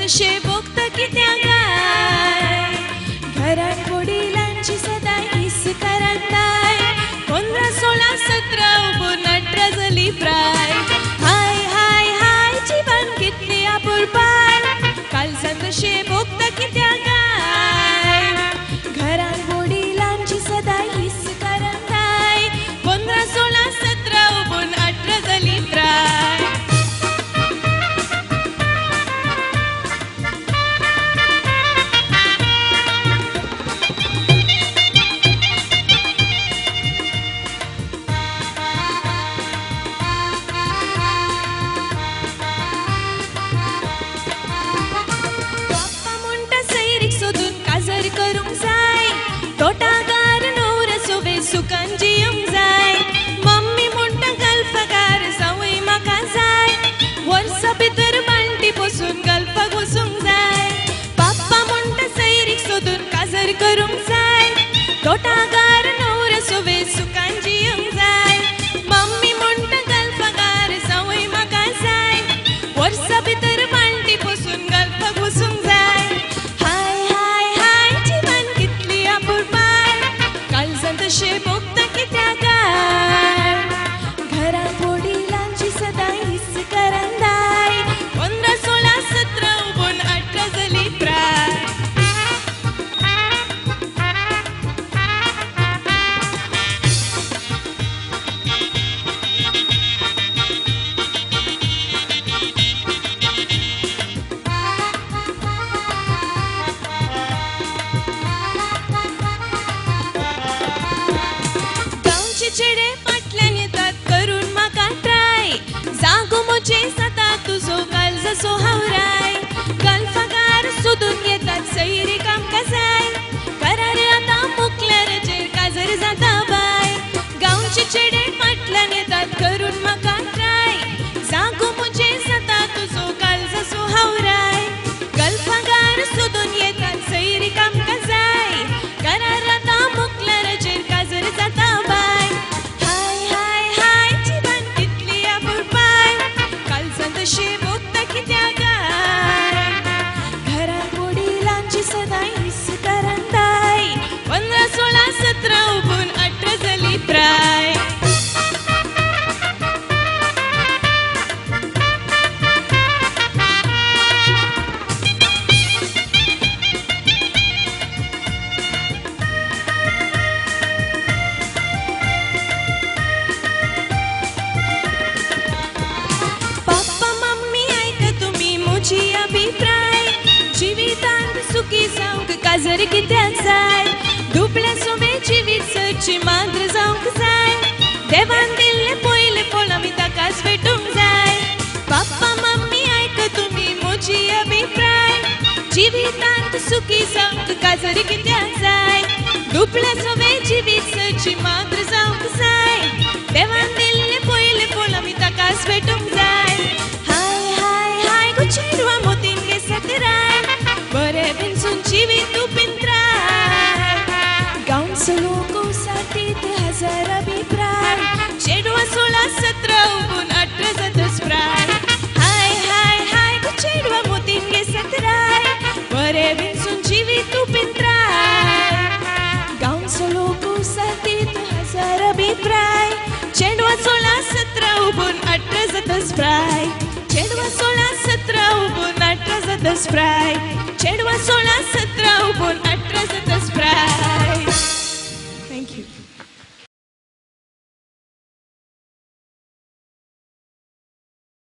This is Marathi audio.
तशे भोगता कित्या गाय घरात वडिलांची सदा हीस करंदाय 15, 16, 17 उबून 18 जाली प्राय हाय हाय हाय जीवन कितली आपुरबाय कालसान तशे भोगता कित्या गाय घरात वडिलांची सदा हीस करंदाय 15, 16, 17 उबून 18 जाली प्राय करूंक जाय तोटागार नवरो सोबे सुखान जियूंक जाय मम्मी म्हणटा गल्फगार जावंय म्हाका जाय वर्सां भितर बांटी बसून गल्फाक वचूंक जाय पाप्पा म्हणटा सैरीक सोदून काजर करूंक जाय तोटागार नवरो सोबे सुखान जियूंक जाय मम्मी म्हणटा गल्फगार जावंय म्हाका जाय वर्सां भितर बांटी बसून गल्फाक वचूंक जाय तशे भोगता कित्या गाय घरात वडिलांची सदा हीस करंदाय 15, 16, 17 उबून 18 जाली प्राय चेडे फाटल्यान येतात करून म्हाका ट्राय जागो म्हजे जाता तुजो काळजाचो हावराय गल्फगार सोदून येतात सैरीक आमकां जाय करार आतां मुकल्यार जेर काजर जाता बाय गांवचे चेडे फाटल्यान येतात करून म्हाका ट्राय जागो म्हजे जाता तुजो काळजाचो हावराय गल्फगार सोदून येतात सैरीक आमकां जाय करार आतां मुकल्यार जेर काजर जाता बाय तशे भोगता कित्या गाय घरात वडिलांची सदा हीस करंदाय 15, 16, 17 उबून 18 जाली प्राय जिवितांत सुखी जावंक काजर कित्याक जाय दुबळे सोबे जिवीत सरची माद्र जावंक जाय देवान दिल्ले पयले फळ आमी ताकाच भेटूंक जाय पाप्पा मम्मी आयक तुमी म्हजी अभिप्राय जिवितांत सुखी जावंक काजर कित्याक जाय दुबळे सोबे जिवीत सरची माद्र जावंक जाय देवान दिल्ले पयले फळ आमी ताकाच भेटूंक जाय हाय हाय हाय गो चेडवा मोतीन गे सतराय बरे बिनसून जिवीत तू पिंत्राय गांवचो लोक साठीत हजार अभिप्राय चेडवा 16, 17 उबून 18 जातच प्राय हाय हाय हाय गो चेडवा मोतीन गे सतराय बरे बिनसून जिवीत तू पिंत्राय गांवचो लोक साठीत हजार अभिप्राय चेडवा 16, 17 उबून 18 जातच प्राय चेडवा 16, 17 उबून 18 जातच प्राय